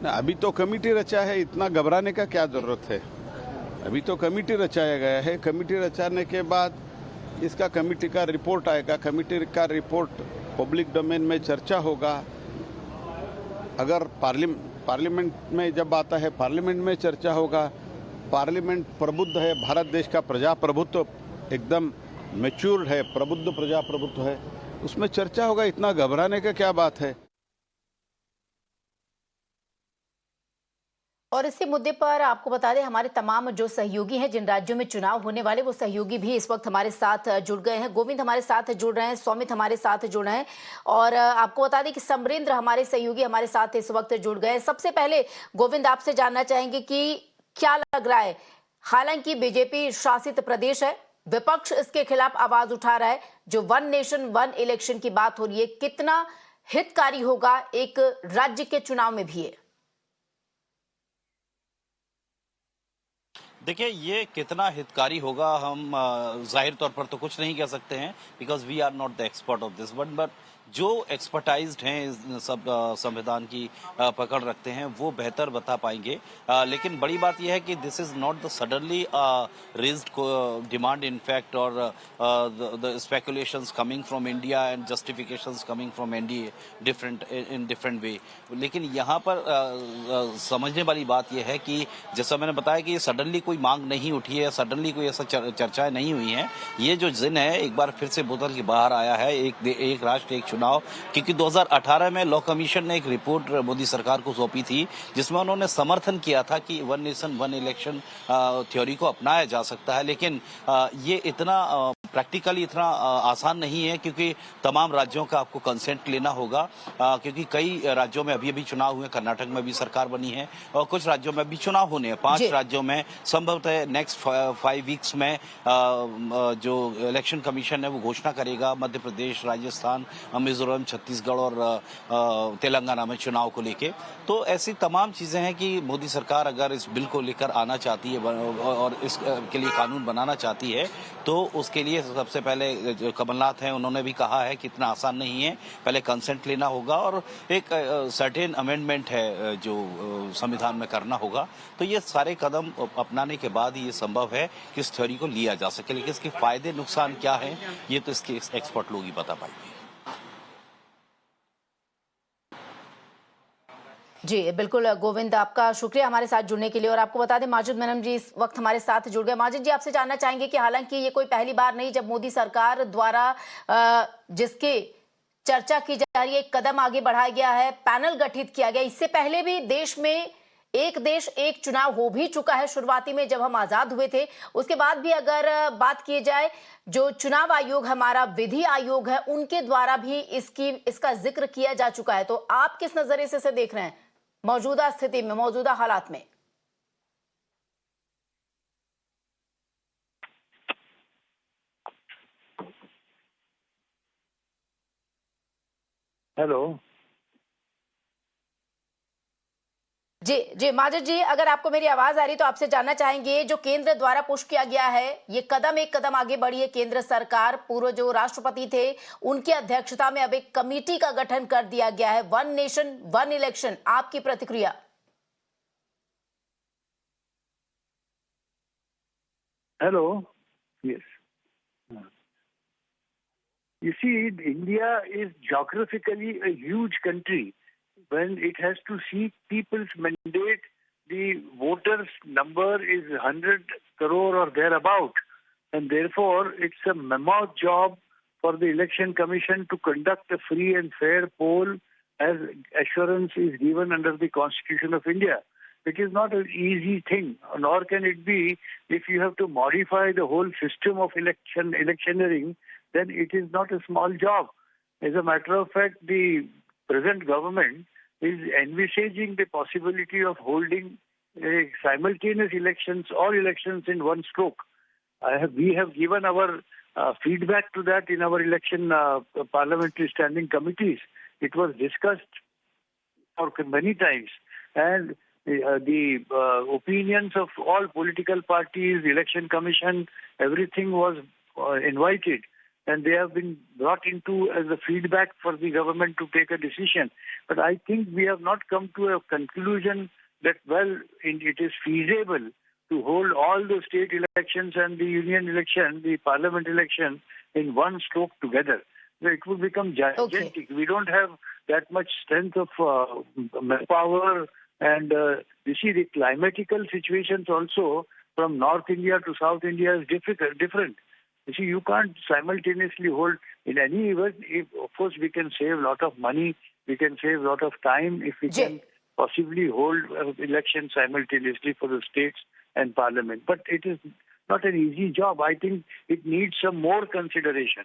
अभी तो कमेटी रचा है, इतना घबराने का क्या जरूरत है। अभी तो कमेटी रचाया गया है। कमेटी रचाने के बाद इसका कमेटी का रिपोर्ट आएगा। कमेटी का रिपोर्ट पब्लिक डोमेन में चर्चा होगा। अगर पार्लियामेंट में जब आता है, पार्लियामेंट में चर्चा होगा। पार्लियामेंट प्रबुद्ध है, भारत देश का प्रजाप्रभुत्व एकदम मैच्योर्ड है, प्रबुद्ध प्रजाप्रभुत्व है, उसमें चर्चा होगा। इतना घबराने का क्या बात है। और इसी मुद्दे पर आपको बता दें, हमारे तमाम जो सहयोगी हैं, जिन राज्यों में चुनाव होने वाले, वो सहयोगी भी इस वक्त हमारे साथ जुड़ गए हैं। गोविंद हमारे साथ जुड़ रहे हैं, सौमित हमारे साथ जुड़ रहे हैं, और आपको बता दें कि समरेंद्र हमारे सहयोगी हमारे साथ इस वक्त जुड़ गए हैं। सबसे पहले गोविंद, आपसे जानना चाहेंगे कि क्या लग रहा है, हालांकि बीजेपी शासित प्रदेश है, विपक्ष इसके खिलाफ आवाज उठा रहा है, जो वन नेशन वन इलेक्शन की बात हो रही है, कितना हितकारी होगा एक राज्य के चुनाव में भी है? देखिए, ये कितना हितकारी होगा हम जाहिर तौर पर तो कुछ नहीं कह सकते हैं, because we are not the expert of this, but जो एक्सपर्टाइज्ड हैं इस सब संविधान की पकड़ रखते हैं, वो बेहतर बता पाएंगे। लेकिन बड़ी बात यह है कि this is not the suddenly raised demand in fact, और the speculations coming from India and justifications coming from NDA different in different way. लेकिन यहाँ पर समझने वाली बात यह है कि जैसा मैंने बताया कि सडनली कोई मांग नहीं उठी है, सडनली कोई ऐसा चर्चाएं नहीं हुई हैं। ये जो जिन है एक बार फिर से बोतल के बाहर आया है, एक राष्ट्र एक चुनाव। क्योंकि 2018 में लॉ कमीशन ने एक रिपोर्ट मोदी सरकार को सौंपी थी, जिसमें उन्होंने समर्थन किया था कि one nation one election theory को अपनाया जा सकता है। लेकिन ये इतना प्रैक्टिकली इतना आसान नहीं है, क्योंकि तमाम राज्यों का आपको कंसेंट लेना होगा, क्योंकि कई राज्यों में अभी अभी चुनाव हुए। कर्नाटक में भी सरकार बनी है और कुछ राज्यों में भी चुनाव होने हैं। 5 राज्यों में संभवतः नेक्स्ट 5 वीक्स में जो इलेक्शन कमीशन है वो घोषणा करेगा। मध्य प्रदेश, राजस्थान, मिजोरम, छत्तीसगढ़ और तेलंगाना में चुनाव को लेके। तो ऐसी तमाम चीजें हैं कि मोदी सरकार अगर इस बिल को लेकर आना चाहती है और इसके लिए कानून बनाना चाहती है, तो उसके लिए सबसे पहले जो कमलनाथ हैं उन्होंने भी कहा है कि इतना आसान नहीं है, पहले कंसेंट लेना होगा और एक सर्टेन अमेंडमेंट है जो संविधान में करना होगा। तो ये सारे कदम अपनाने के बाद ही ये संभव है कि इस थ्योरी को लिया जा सके। लेकिन इसके फायदे नुकसान क्या है, ये तो इसके एक्सपर्ट लोग ही बता पाएंगे। जी बिल्कुल गोविंद, आपका शुक्रिया हमारे साथ जुड़ने के लिए। और आपको बता दें, माजिद मेनन जी इस वक्त हमारे साथ जुड़ गए। माजिद जी, आपसे जानना चाहेंगे कि हालांकि ये कोई पहली बार नहीं जब मोदी सरकार द्वारा जिसके चर्चा की जा रही है, एक कदम आगे बढ़ाया गया है, पैनल गठित किया गया। इससे पहले भी देश में एक देश एक चुनाव हो भी चुका है, शुरुआती में जब हम आजाद हुए थे। उसके बाद भी अगर बात की जाए, जो चुनाव आयोग हमारा विधि आयोग है, उनके द्वारा भी इसका जिक्र किया जा चुका है। तो आप किस नजरिए से देख रहे हैं मौजूदा स्थिति में, मौजूदा हालात में? हेलो जी जी माजिद जी, अगर आपको मेरी आवाज आ रही तो आपसे जानना चाहेंगे, जो केंद्र द्वारा पुश किया गया है, ये कदम एक कदम आगे बढ़ी है केंद्र सरकार। पूर्व जो राष्ट्रपति थे उनकी अध्यक्षता में अब एक कमेटी का गठन कर दिया गया है, वन नेशन वन इलेक्शन। आपकी प्रतिक्रिया? Hello yes, you see, India is geographically a huge country. When it has to seek people's mandate, the voters number is 100 crore or thereabout, and therefore it's a mammoth job for the election commission to conduct a free and fair poll, as assurance is given under the Constitution of India. It is not an easy thing, nor can it be if you have to modify the whole system of electioneering. Then it is not a small job. As a matter of fact, the present government is envisaging the possibility of holding simultaneous elections, all elections in one stroke. We have given our feedback to that in our election parliamentary standing committees. It was discussed many times, and the opinions of all political parties, election commission, everything was invited. and they have been brought into as a feedback for the government to take a decision. But I think we have not come to a conclusion that, well, it is feasible to hold all the state elections and the union election, the parliament election, in one stroke together. It would become gigantic. Okay. We don't have that much strength of manpower, and you see the climatical situations also from North India to South India is different. You see, you can't simultaneously hold in any event. Of course, we can save a lot of money, we can save a lot of time if we can possibly hold elections simultaneously for the states and parliament. But it is not an easy job. I think it needs some more consideration.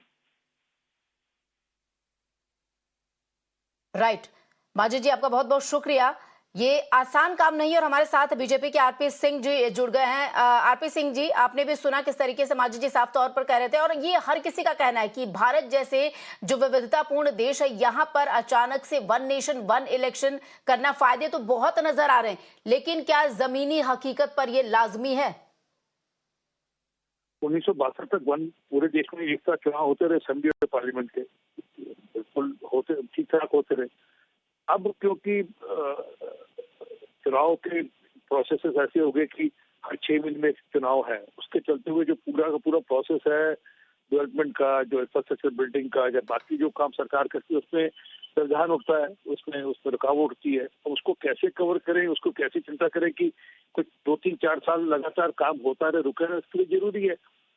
Right Majid ji, आपका बहुत बहुत शुक्रिया। ये आसान काम नहीं है और हमारे साथ बीजेपी के आरपी सिंह जी जुड़ गए हैं। आरपी सिंह जी, आपने भी सुना किस तरीके से माजिद जी साफ तौर पर कह रहे थे, और ये हर किसी का कहना है कि भारत जैसे जो विविधतापूर्ण देश है, यहाँ पर अचानक से वन नेशन वन इलेक्शन करना, फायदे तो बहुत नजर आ रहे हैं, लेकिन क्या जमीनी हकीकत पर ये लाजमी है? 1962 तक पूरे देश में एक साथ चुनाव होते रहे, असेंबली और पार्लियामेंट के बिल्कुल होते, ठीक ठाक होते रहे। अब क्योंकि चुनाव के प्रोसेसेस ऐसे हो गए कि हर 6 महीने में चुनाव है, उसके चलते हुए जो पूरा का पूरा प्रोसेस है डेवलपमेंट का, जो इंफ्रास्ट्रक्चर बिल्डिंग का, या बाकी जो काम सरकार करती है, उसमें व्यवधान उठता है, उसमें रुकावट उठती है। तो उसको कैसे कवर करें, उसको कैसे चिंता करें कि कुछ 2-3-4 साल लगातार काम होता रहे, रुके रहे, इसके लिए जरूरी है।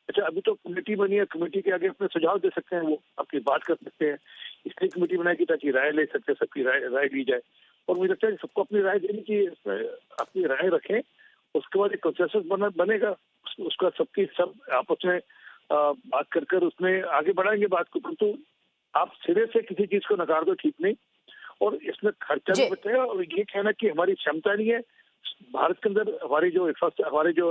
अच्छा, अभी तो कमेटी बनी है, कमेटी के आगे अपने सुझाव दे सकते हैं, वो अपनी बात कर सकते हैं। इसलिए कमेटी बनाएगी ताकि राय ले सकते, सबकी राय ली जाए। और मुझे लगता है कि सबको अपनी राय देनी चाहिए, अपनी राय रखें, उसके बाद एक कंसेंसस बनेगा, उसका सबकी सब आपस में बात कर उसमें आगे बढ़ाएंगे बात को। परंतु आप सिरे से किसी चीज को नकार दो, ठीक नहीं। और इसमें खर्चा भी बचेगा, और ये कहना कि हमारी क्षमता नहीं है भारत के अंदर, हमारी जो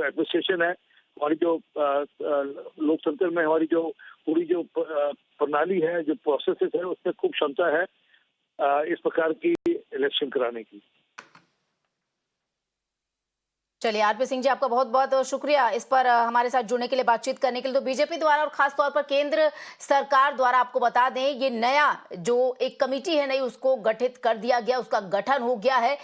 एडमिनिस्ट्रेशन है, हमारी जो लोकतंत्र में हमारी जो पूरी जो प्रणाली है, जो प्रोसेसेस है, उसमें खूब क्षमता है इस प्रकार की इलेक्शन कराने की। चलिए आरपी सिंह जी, आपका बहुत बहुत शुक्रिया इस पर हमारे साथ जुड़ने के लिए, बातचीत करने के लिए। तो बीजेपी द्वारा और खास तौर पर केंद्र सरकार द्वारा, आपको बता दें, ये नया जो एक कमेटी है नई, उसको गठित कर दिया गया, उसका गठन हो गया है।